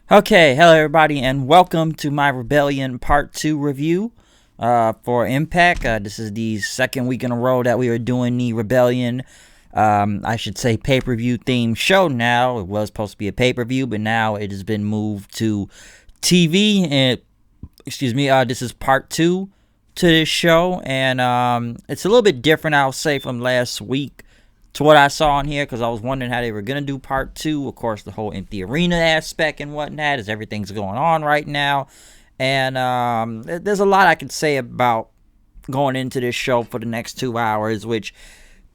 Okay, hello everybody, and welcome to my Rebellion Part 2 review for Impact. This is the second week in a row that we are doing the Rebellion, I should say pay-per-view themed show now. It was supposed to be a pay-per-view, but now it has been moved to TV, and, this is Part 2 to this show, and it's a little bit different, I'll say, from last week to what I saw on here, because I was wondering how they were going to do part 2. Of course, the whole empty arena aspect and whatnot, as everything's going on right now. And there's a lot I can say about going into this show for the next 2 hours, which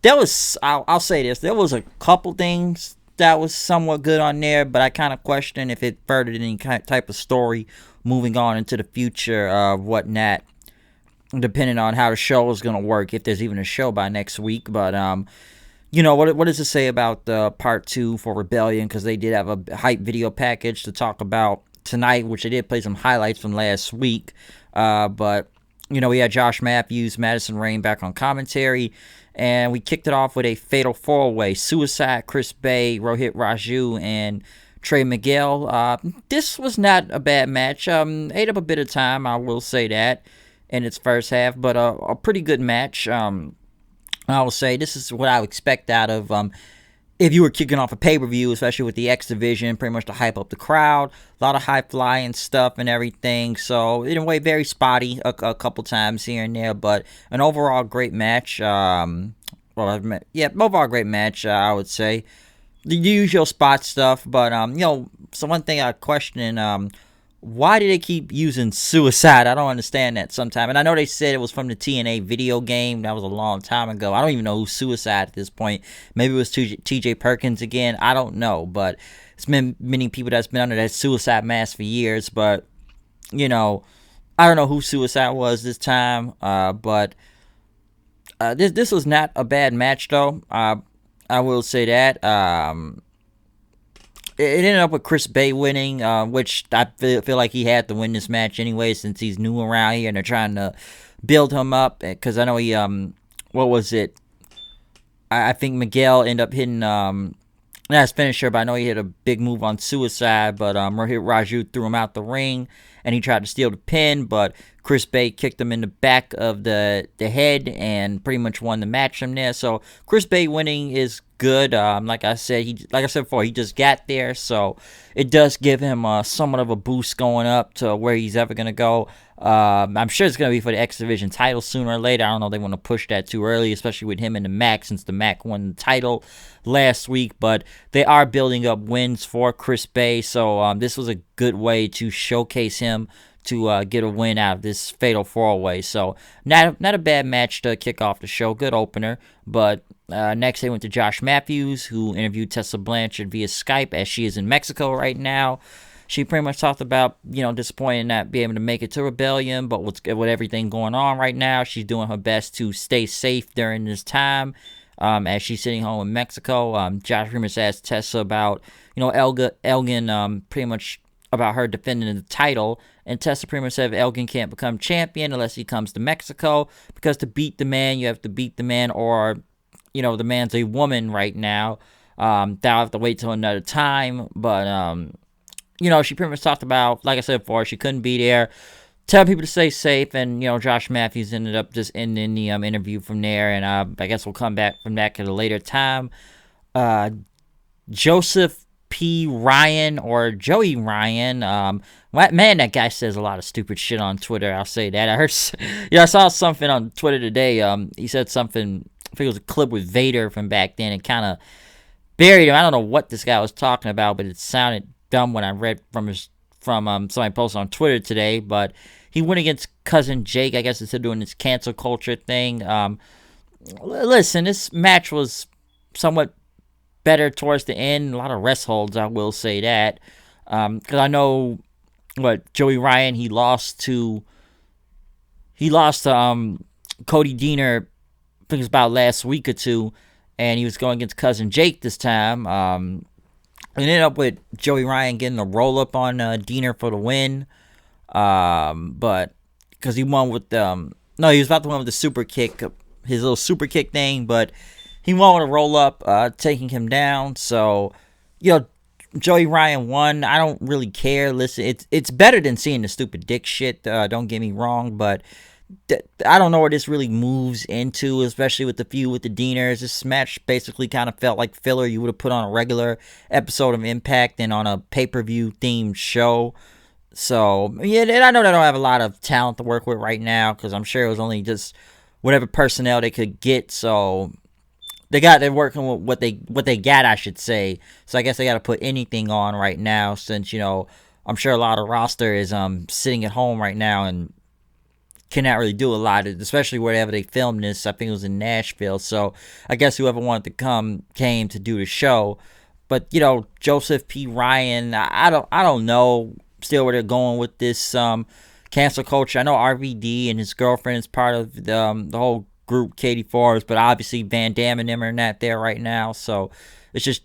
there was, I'll say this, there was a couple things that was somewhat good on there, but I kind of question if it furthered any type of story moving on into the future of whatnot, depending on how the show is going to work, if there's even a show by next week. But what does it say about part 2 for Rebellion? Because they did have a hype video package to talk about tonight, which they did play some highlights from last week. But we had Josh Matthews, Madison Rayne back on commentary, and we kicked it off with a fatal four-way: Suicide, Chris Bay, Rohit Raju, and Trey Miguel. This was not a bad match. Ate up a bit of time, I will say that, in its first half, but a pretty good match. I will say this is what I would expect out of if you were kicking off a pay-per-view, especially with the X Division, pretty much to hype up the crowd. A lot of high-flying stuff and everything. So, in a way, very spotty a couple times here and there, but an overall great match. Overall great match, I would say. The usual spot stuff, but, so one thing I question, why do they keep using Suicide? I don't understand that sometimes. And I know they said it was from the TNA video game. That was a long time ago. I don't even know who's Suicide at this point. Maybe it was TJ Perkins again. I don't know. But it's been many people that's been under that Suicide mask for years. But, I don't know who Suicide was this time. But this was not a bad match, though. I will say that. It ended up with Chris Bay winning, which I feel like he had to win this match anyway, since he's new around here and they're trying to build him up. Because I know he, what was it? I think Miguel ended up hitting, not his finisher, but I know he hit a big move on Suicide. But Rohit Raju threw him out the ring and he tried to steal the pin, but Chris Bay kicked him in the back of the head and pretty much won the match from there. So Chris Bay winning is good. Like I said before, he just got there, so it does give him somewhat of a boost going up to where he's ever gonna go. I'm sure it's gonna be for the X Division title sooner or later. I don't know if they want to push that too early, especially with him and the Mac, since the Mac won the title last week. But they are building up wins for Chris Bay, so this was a good way to showcase him to get a win out of this fatal four-way. So not a bad match to kick off the show. Good opener. But next they went to Josh Matthews, who interviewed Tessa Blanchard via Skype, as she is in Mexico right now. She pretty much talked about, disappointed in not being able to make it to Rebellion, but with everything going on right now, she's doing her best to stay safe during this time, as she's sitting home in Mexico. Josh pretty much asked Tessa about, Elgin, pretty much about her defending the title, and Tessa pretty much said Elgin can't become champion unless he comes to Mexico, because to beat the man, you have to beat the man, or, the man's a woman right now. They'll have to wait till another time, but, she pretty much talked about, like I said before, she couldn't be there, tell people to stay safe, and, Josh Matthews ended up just ending the interview from there, and I guess we'll come back from that at a later time. Joseph P. Ryan, or Joey Ryan, man, that guy says a lot of stupid shit on Twitter. I'll say that. I saw something on Twitter today. He said something, I think it was a clip with Vader from back then, and kind of buried him. I don't know what this guy was talking about, but it sounded dumb when I read from somebody posted on Twitter today. But he went against Cousin Jake, I guess, instead of doing this cancel culture thing. Listen, this match was somewhat better towards the end. A lot of rest holds, I will say that. Because I know Joey Ryan, he lost to Cody Deaner, I think it was about last week or two, and he was going against Cousin Jake this time. It ended up with Joey Ryan getting a roll up on Deaner for the win. But because he won with he was about to win with the super kick, his little super kick thing, but he won with a roll up, taking him down. So, Joey Ryan won. I don't really care. Listen, it's better than seeing the stupid dick shit. Don't get me wrong, but I don't know where this really moves into, especially with the feud with the Deaners. This match basically kind of felt like filler you would have put on a regular episode of Impact and on a pay-per-view themed show. So, yeah, and I know they don't have a lot of talent to work with right now because I'm sure it was only just whatever personnel they could get. So they're working with what they got, I should say. So I guess they got to put anything on right now since, I'm sure a lot of roster is sitting at home right now and cannot really do a lot, especially wherever they filmed this. I think it was in Nashville. So I guess whoever wanted to came to do the show. But Joseph P. Ryan, I don't know still where they're going with this cancel culture. I know RVD and his girlfriend is part of the whole group, Katie Forrest, but obviously Van Damme and them are not there right now. So it's just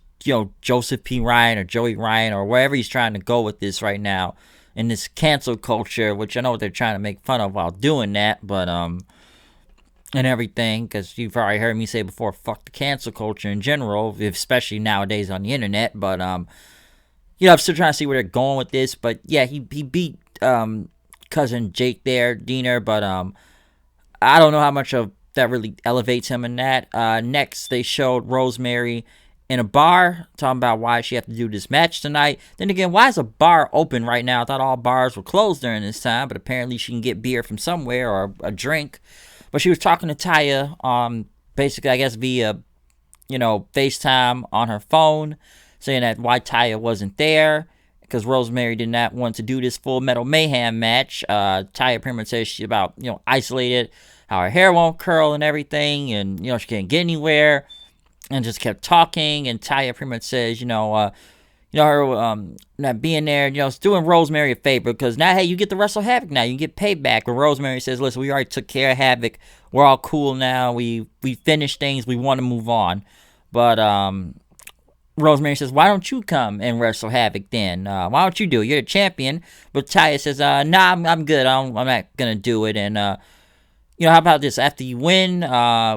Joseph P. Ryan or Joey Ryan or wherever he's trying to go with this right now in this cancel culture, which I know what they're trying to make fun of while doing that, but and everything, because you've already heard me say before, fuck the cancel culture in general, especially nowadays on the internet. But I'm still trying to see where they're going with this. But yeah, he beat cousin Jake there, Diener, but I don't know how much of that really elevates him in that. Next, they showed Rosemary in a bar, talking about why she have to do this match tonight. Then again, why is a bar open right now? I thought all bars were closed during this time, but apparently she can get beer from somewhere or a drink. But she was talking to Taya, basically, I guess, via, FaceTime on her phone, saying that why Taya wasn't there, because Rosemary did not want to do this Full Metal Mayhem match. Taya pretty much says she's about, isolated, how her hair won't curl and everything, and, she can't get anywhere. And just kept talking, and Taya pretty much says, her not being there, it's doing Rosemary a favor, because now, hey, you get to wrestle Havoc now, you can get payback. But Rosemary says, listen, we already took care of Havoc, we're all cool now, we finished things, we want to move on. But Rosemary says, why don't you come and wrestle Havoc then? Why don't you do it? You're the champion. But Taya says, nah, I'm good, I'm not gonna do it. And how about this? After you win,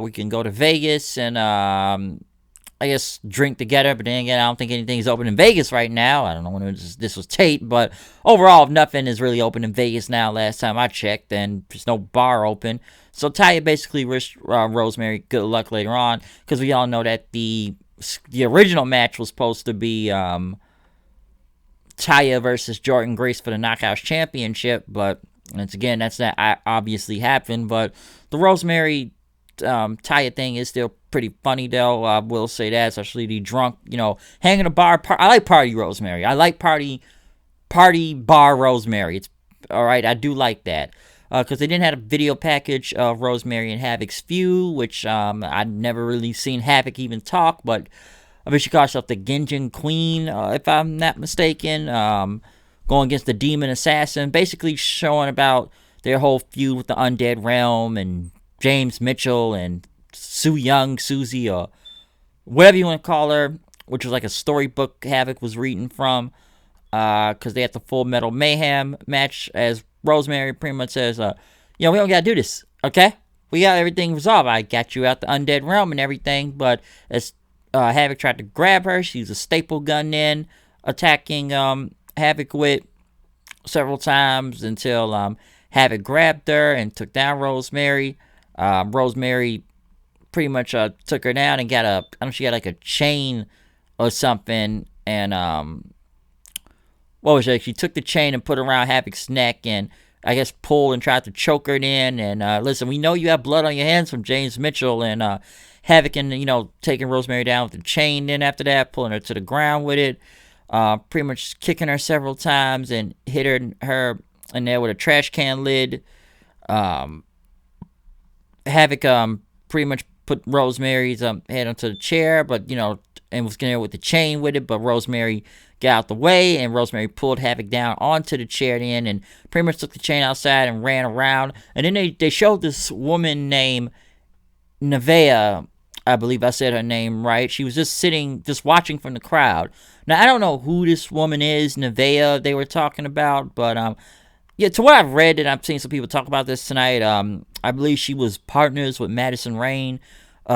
we can go to Vegas and, I guess, drink together. But then again, I don't think anything's open in Vegas right now. I don't know when this was taped. But overall, nothing is really open in Vegas now. Last time I checked, and there's no bar open. So Taya basically wished Rosemary good luck later on, because we all know that the original match was supposed to be Taya versus Jordan Grace for the Knockouts Championship, but once again, that's not obviously happened. But the Rosemary Taya thing is still pretty funny, though. I will say that, especially the drunk, hanging a bar. I like Party Rosemary. I like Party Bar Rosemary. It's all right. I do like that, because they didn't have a video package of Rosemary and Havoc's feud, which I'd never really seen Havoc even talk. But I bet she calls herself the Genjin Queen, if I'm not mistaken. Going against the Demon Assassin, basically showing about their whole feud with the Undead Realm and James Mitchell and Su Young, Susie, or whatever you want to call her, which was like a storybook Havoc was reading from, because they had the Full Metal Mayhem match, as Rosemary pretty much says, we don't gotta do this, okay? We got everything resolved. I got you out the Undead Realm and everything, but as Havoc tried to grab her, she was a staple gun in, attacking Havoc with several times until Havoc grabbed her and took down Rosemary. Rosemary pretty much took her down and got I don't know, she got like a chain or something, and what was it? She took the chain and put it around Havoc's neck and I guess pulled and tried to choke her in. And listen, we know you have blood on your hands from James Mitchell, and Havoc and taking Rosemary down with the chain. Then after that, pulling her to the ground with it. Pretty much kicking her several times and hit her in there with a trash can lid. Havoc pretty much put Rosemary's head onto the chair, but and was getting her with the chain with it, but Rosemary got out the way, and Rosemary pulled Havoc down onto the chair then, and pretty much took the chain outside and ran around. And then they showed this woman named Nevaeh, I believe I said her name right. She was just watching from the crowd. Now, I don't know who this woman is, Nevaeh, they were talking about, but yeah, to what I've read, and I've seen some people talk about this tonight, I believe she was partners with Madison Rain.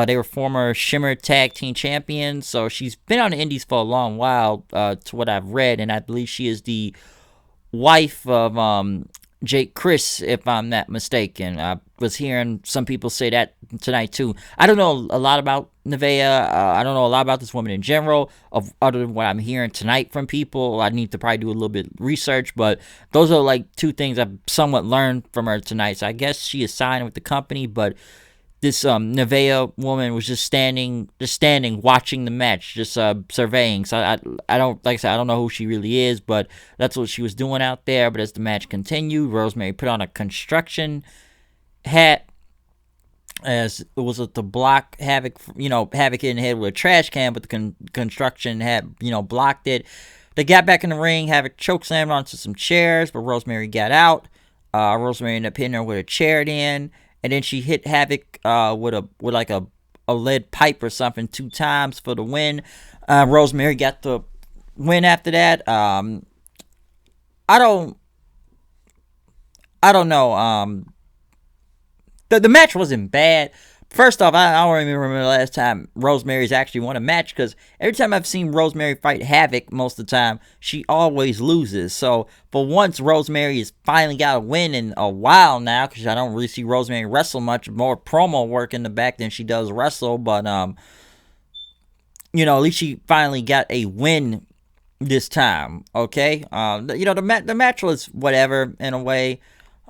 They were former Shimmer Tag Team Champions, so she's been on the Indies for a long while, to what I've read, and I believe she is the wife of Jake Chris, if I'm not mistaken. I was hearing some people say that tonight too. I don't know a lot about Nevaeh. I don't know a lot about this woman in general, other than what I'm hearing tonight from people. I need to probably do a little bit of research, but those are like two things I've somewhat learned from her tonight. So I guess she is signed with the company, but this Nevaeh woman was just standing, watching the match, just surveying. So I don't, like I said, I don't know who she really is, but that's what she was doing out there. But as the match continued, Rosemary put on a construction hat, as it was to block Havoc. Havoc in the head with a trash can, but the construction hat, blocked it. They got back in the ring. Havoc chokeslammed onto some chairs, but Rosemary got out. Rosemary ended up hitting her with a chair then. And then she hit Havoc with like a lead pipe or something 2 times for the win. Rosemary got the win after that. I don't know. The match wasn't bad. First off, I don't even remember the last time Rosemary's actually won a match, because every time I've seen Rosemary fight Havoc, most of the time, she always loses. So, for once, Rosemary has finally got a win in a while now, because I don't really see Rosemary wrestle much. More promo work in the back than she does wrestle, but, at least she finally got a win this time, okay? The match was whatever, in a way.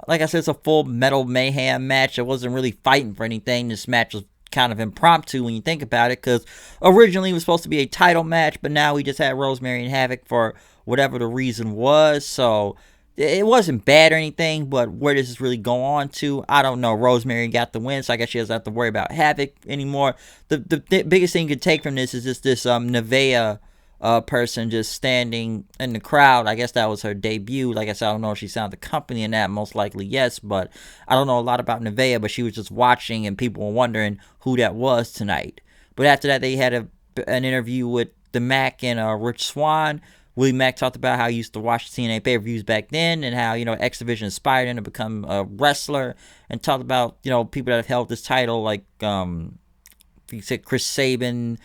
Like I said, it's a full Metal Mayhem match. It wasn't really fighting for anything. This match was kind of impromptu when you think about it, because originally it was supposed to be a title match, but now we just had Rosemary and Havoc for whatever the reason was. So it wasn't bad or anything, but where does this really go on to? I don't know. Rosemary got the win, so I guess she doesn't have to worry about Havoc anymore. The biggest thing you could take from this is just this Nevaeh person just standing in the crowd. I guess that was her debut. Like I said, I don't know if she signed the company in that. Most likely yes, but I don't know a lot about Nevaeh, but she was just watching and people were wondering who that was tonight. But after that, they had an interview with the Mac and Rich Swann. Willie Mack talked about how he used to watch TNA pay-per-views back then, and how, X Division inspired him to become a wrestler, and talked about, people that have held this title, like, he said Chris Sabin,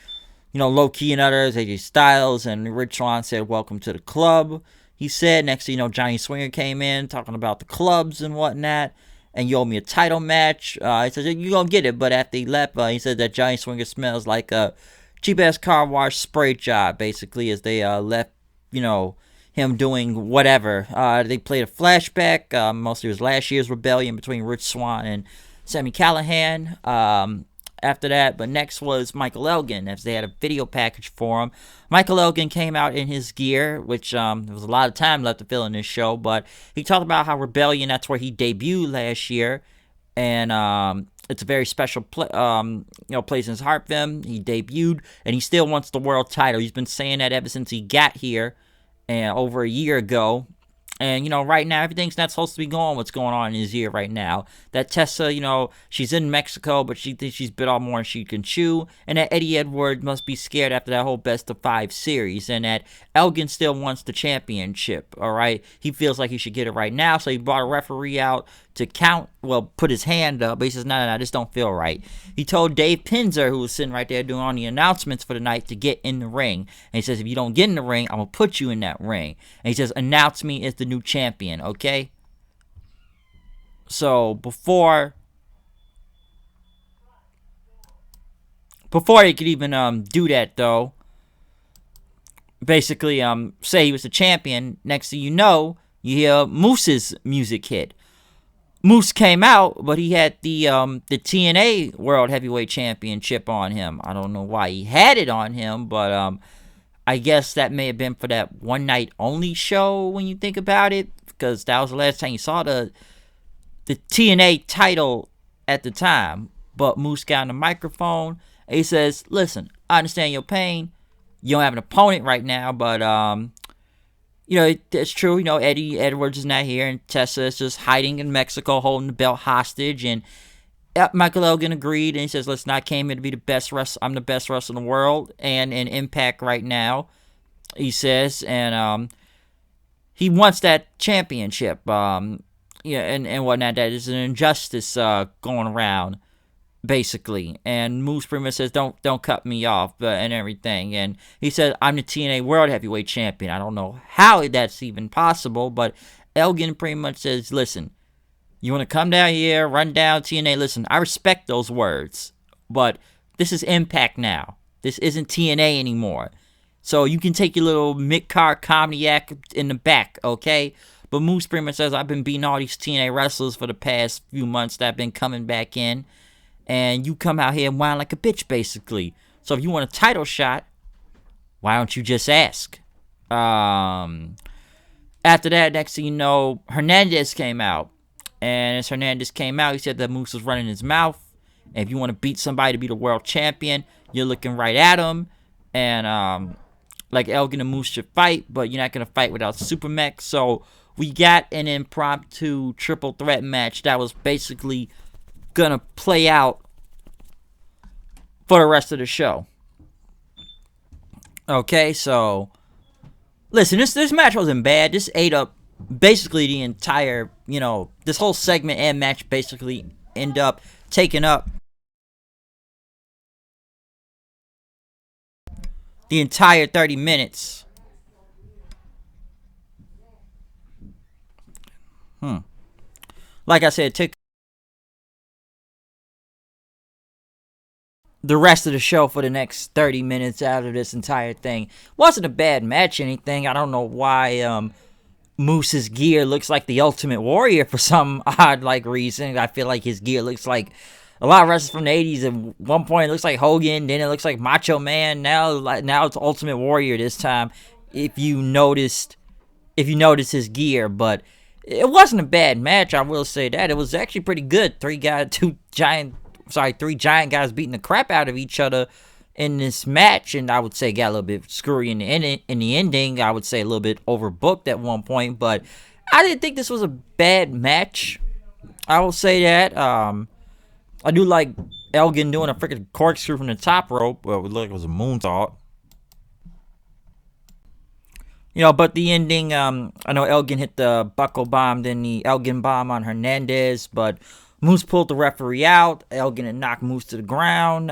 Low Key and others, AJ Styles, and Rich Swann said, "Welcome to the club." He said, next thing you know, Johnny Swinger came in, talking about the clubs and whatnot, and you owe me a title match. He said, "You're going to get it," but after he left, he said that Johnny Swinger smells like a cheap-ass car wash spray job, basically, as they left, him doing whatever. They played a flashback, mostly it was last year's rebellion between Rich Swann and Sami Callihan. After that, but next was Michael Elgin, as they had a video package for him. Michael Elgin came out in his gear, which there was a lot of time left to fill in this show, but he talked about how Rebellion, that's where he debuted last year, and it's a very special place in his heart for him. He debuted, and he still wants the world title. He's been saying that ever since he got here, and over a year ago. And, right now, everything's not supposed to be going what's going on in his ear right now. That Tessa, she's in Mexico, but she thinks she's bit off more than she can chew. And that Eddie Edwards must be scared after that whole best of 5 series. And that Elgin still wants the championship, all right? He feels like he should get it right now, so he brought a referee out to put his hand up. But he says, no, this don't feel right. He told Dave Pinzer, who was sitting right there doing all the announcements for the night, to get in the ring. And he says, if you don't get in the ring, I'm going to put you in that ring. And he says, announce me as the new champion, okay? So, before he could even do that, though, basically say he was the champion, next thing you know, you hear Moose's music hit. Moose came out, but he had the TNA World Heavyweight Championship on him. I don't know why he had it on him, but I guess that may have been for that one night only show when you think about it, because that was the last time you saw the TNA title at the time. But Moose got on the microphone and he says, "Listen, I understand your pain. You don't have an opponent right now, but it's true. Eddie Edwards is not here, and Tessa is just hiding in Mexico, holding the belt hostage." And Michael Elgin agreed, and he says, "Listen, I came here to be the best wrestler. I'm the best wrestler in the world, and in Impact right now," he says, and he wants that championship. And whatnot. That is an injustice going around. basically. And Moose pretty much says, don't cut me off, and everything. And he said, I'm the TNA World Heavyweight Champion. I don't know how that's even possible, but Elgin pretty much says, listen, you want to come down here, run down TNA, listen, I respect those words, but this is Impact now. This isn't TNA anymore. So you can take your little mid-card comedy act in the back, okay? But Moose pretty much says, I've been beating all these TNA wrestlers for the past few months that have been coming back in, and you come out here and whine like a bitch, basically. So if you want a title shot, why don't you just ask? After that, next thing you know, Hernandez came out. And as Hernandez came out, he said that Moose was running his mouth. And if you want to beat somebody to be the world champion, you're looking right at him. And like Elgin and Moose should fight, but you're not going to fight without Super Mech. So we got an impromptu triple threat match that was basically going to play out for the rest of the show. Okay, so listen, this match wasn't bad. This ate up basically the entire, this whole segment and match basically end up taking up the entire 30 minutes. Like I said, it took the rest of the show for the next 30 minutes out of this entire thing. Wasn't a bad match or anything. I don't know why Moose's gear looks like the Ultimate Warrior for some odd reason. I feel like his gear looks like a lot of wrestlers from the 80s. At one point it looks like Hogan, then it looks like Macho Man. Now it's Ultimate Warrior this time. If you notice his gear, but it wasn't a bad match, I will say that. It was actually pretty good. Three giant guys beating the crap out of each other in this match, and I would say got a little bit screwy in the ending. I would say a little bit overbooked at one point, but I didn't think this was a bad match. I will say that. I do like Elgin doing a freaking corkscrew from the top rope. Well, it looked like it was a moonsault. But the ending, I know Elgin hit the buckle bomb, then the Elgin bomb on Hernandez, but Moose pulled the referee out. Elgin had knocked Moose to the ground.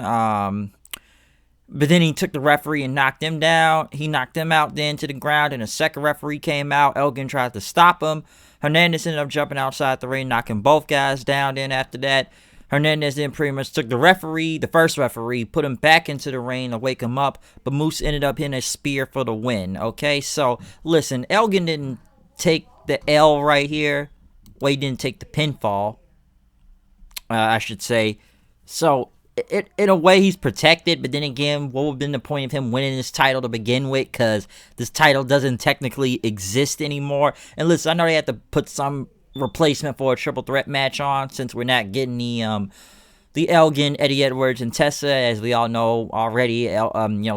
But then he took the referee and knocked him down. He knocked him out then to the ground, and a second referee came out. Elgin tried to stop him. Hernandez ended up jumping outside the ring, knocking both guys down. Then after that, Hernandez then pretty much took the first referee, put him back into the ring to wake him up, but Moose ended up hitting a spear for the win, okay? So, listen, Elgin didn't take the L right here. Well, he didn't take the pinfall, I should say. So, in a way, he's protected, but then again, what would have been the point of him winning this title to begin with? Because this title doesn't technically exist anymore. And listen, I know they had to put some replacement for a triple threat match on, since we're not getting the Elgin, Eddie Edwards, and Tessa. As we all know already,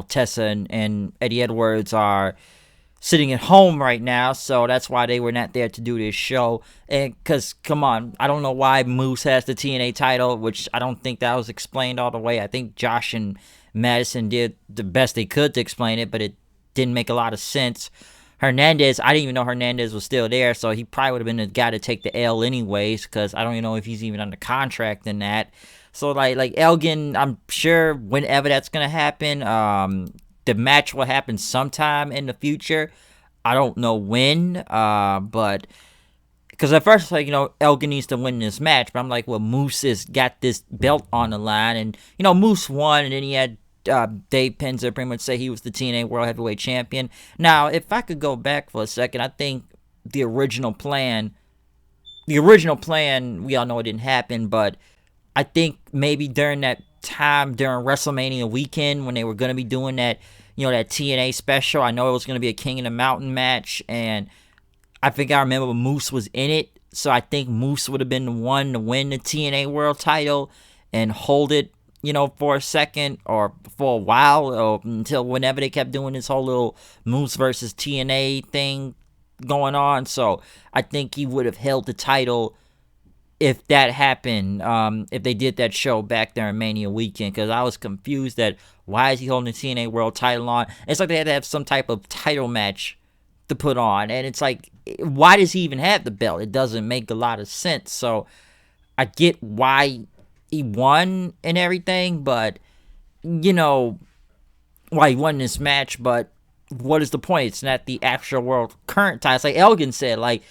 Tessa and Eddie Edwards are sitting at home right now, so that's why they were not there to do this show. And because, come on, I don't know why Moose has the TNA title, which I don't think that was explained all the way. I think Josh and Madison did the best they could to explain it, but it didn't make a lot of sense. Hernandez, I didn't even know Hernandez was still there, so he probably would have been the guy to take the L anyways, because I don't even know if he's even under contract in that. So, like Elgin, I'm sure whenever that's going to happen, the match will happen sometime in the future. I don't know when, but because at first, Elgin needs to win this match, but I'm like, well, Moose has got this belt on the line, and, Moose won, and then he had Dave Penza pretty much say he was the TNA World Heavyweight Champion. Now, if I could go back for a second, I think the original plan, we all know it didn't happen, but I think maybe during that time, during WrestleMania weekend, when they were going to be doing that, that TNA special, I know it was going to be a King of the Mountain match, and I think I remember Moose was in it, so I think Moose would have been the one to win the TNA World title and hold it, for a second or for a while, or until whenever they kept doing this whole little Moose versus TNA thing going on. So I think he would have held the title if that happened, if they did that show back there in Mania weekend, because I was confused that why is he holding the TNA World title on? It's like they had to have some type of title match to put on, and it's like, why does he even have the belt? It doesn't make a lot of sense. So I get why he won and everything, but you know, why he won this match, but what is the point? It's not the actual world current title. It's like Elgin said, like,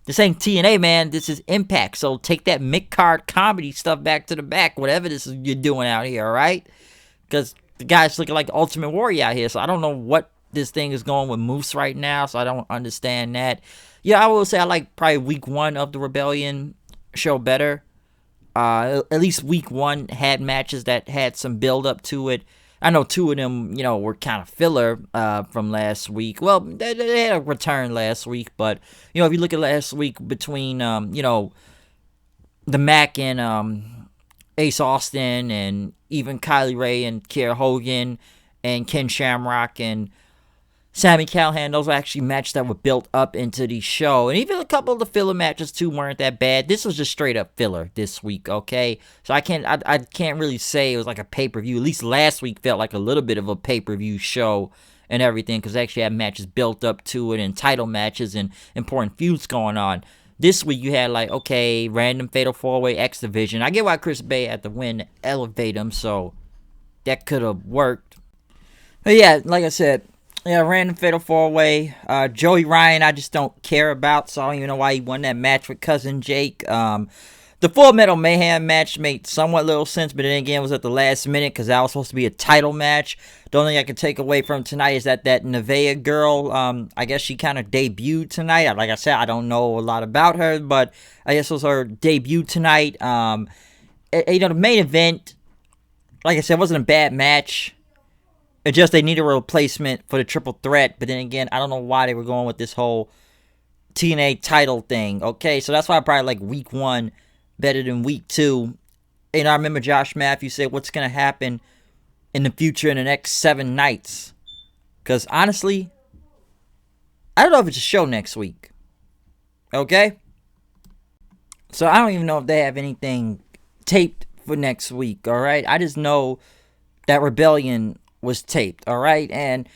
this ain't TNA, man. This is Impact. So take that mid-card comedy stuff back to the back, whatever this is you're doing out here, all right? Because the guy's looking like the Ultimate Warrior out here, so I don't know what this thing is going with Moose right now, so I don't understand that. Yeah, I will say I like probably week 1 of the Rebellion show better. At least week 1 had matches that had some build up to it. I know 2 of them, were kind of filler from last week. Well, they had a return last week, but if you look at last week between the Mac and Ace Austin and even Kylie Ray and Kiera Hogan and Ken Shamrock and Sami Callihan, those were actually matches that were built up into the show. And even a couple of the filler matches, too, weren't that bad. This was just straight up filler this week, okay? So I can't really say it was like a pay-per-view. At least last week felt like a little bit of a pay-per-view show and everything, because they actually had matches built up to it and title matches and important feuds going on. This week you had like, okay, random Fatal 4-Way X Division. I get why Chris Bay had to win to elevate him, so that could have worked. But yeah, like I said, random Fatal 4-Way. Joey Ryan, I just don't care about, so I don't even know why he won that match with Cousin Jake. The Full Metal Mayhem match made somewhat little sense, but then again, it was at the last minute because that was supposed to be a title match. The only thing I can take away from tonight is that Nevaeh girl, I guess she kind of debuted tonight. Like I said, I don't know a lot about her, but I guess it was her debut tonight. The main event, like I said, wasn't a bad match. It just they needed a replacement for the triple threat. But then again, I don't know why they were going with this whole TNA title thing. Okay, so that's why I probably like week 1 better than week 2. And I remember Josh Matthews said, what's going to happen in the future in the next 7 nights? Because honestly, I don't know if it's a show next week. Okay? So I don't even know if they have anything taped for next week, alright? I just know that Rebellion was taped, alright? And,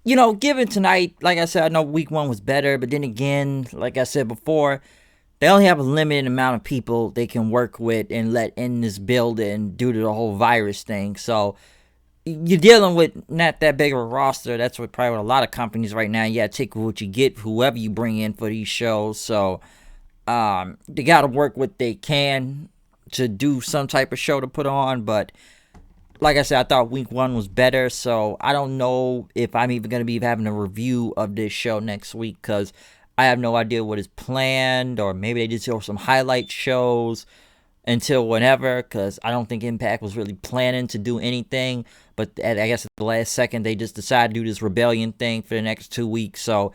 given tonight, like I said, I know week 1 was better, but then again, like I said before, they only have a limited amount of people they can work with and let in this building due to the whole virus thing. So you're dealing with not that big of a roster. That's what probably with a lot of companies right now. You gotta take what you get, whoever you bring in for these shows. So they gotta work what they can to do some type of show to put on. But like I said, I thought week 1 was better. So I don't know if I'm even gonna be having a review of this show next week, because I have no idea what is planned, or maybe they just show some highlight shows until whenever, because I don't think Impact was really planning to do anything. But I guess at the last second, they just decided to do this Rebellion thing for the next 2 weeks. So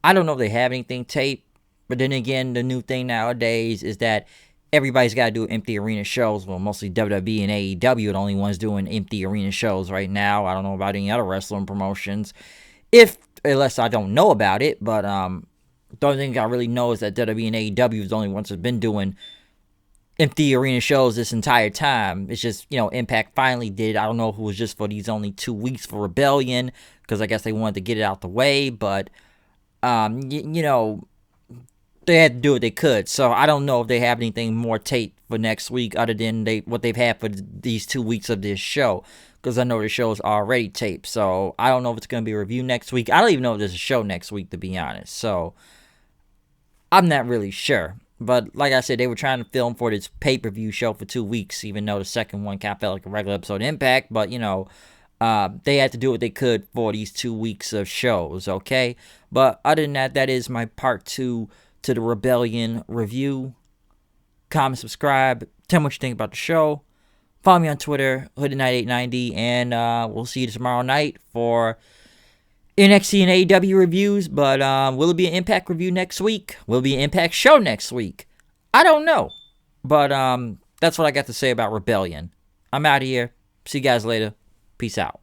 I don't know if they have anything taped. But then again, the new thing nowadays is that everybody's got to do empty arena shows. Well, mostly WWE and AEW are the only ones doing empty arena shows right now. I don't know about any other wrestling promotions, unless I don't know about it. But the only thing I really know is that WWE and AEW is the only ones that have been doing empty arena shows this entire time. It's just, Impact finally did. I don't know if it was just for these only 2 weeks for Rebellion, because I guess they wanted to get it out the way, but, they had to do what they could. So I don't know if they have anything more taped for next week other than what they've had for these 2 weeks of this show, because I know the show is already taped. So I don't know if it's going to be a review next week. I don't even know if there's a show next week, to be honest. So I'm not really sure. But like I said, they were trying to film for this pay-per-view show for 2 weeks, even though the second one kind of felt like a regular episode of Impact. But, they had to do what they could for these 2 weeks of shows, okay? But other than that, that is my part 2 to the Rebellion review. Comment, subscribe, tell me what you think about the show. Follow me on Twitter, HoodedKnight890, and we'll see you tomorrow night for NXT and AEW reviews. But will it be an Impact review next week? Will it be an Impact show next week? I don't know. But that's what I got to say about Rebellion. I'm out of here. See you guys later. Peace out.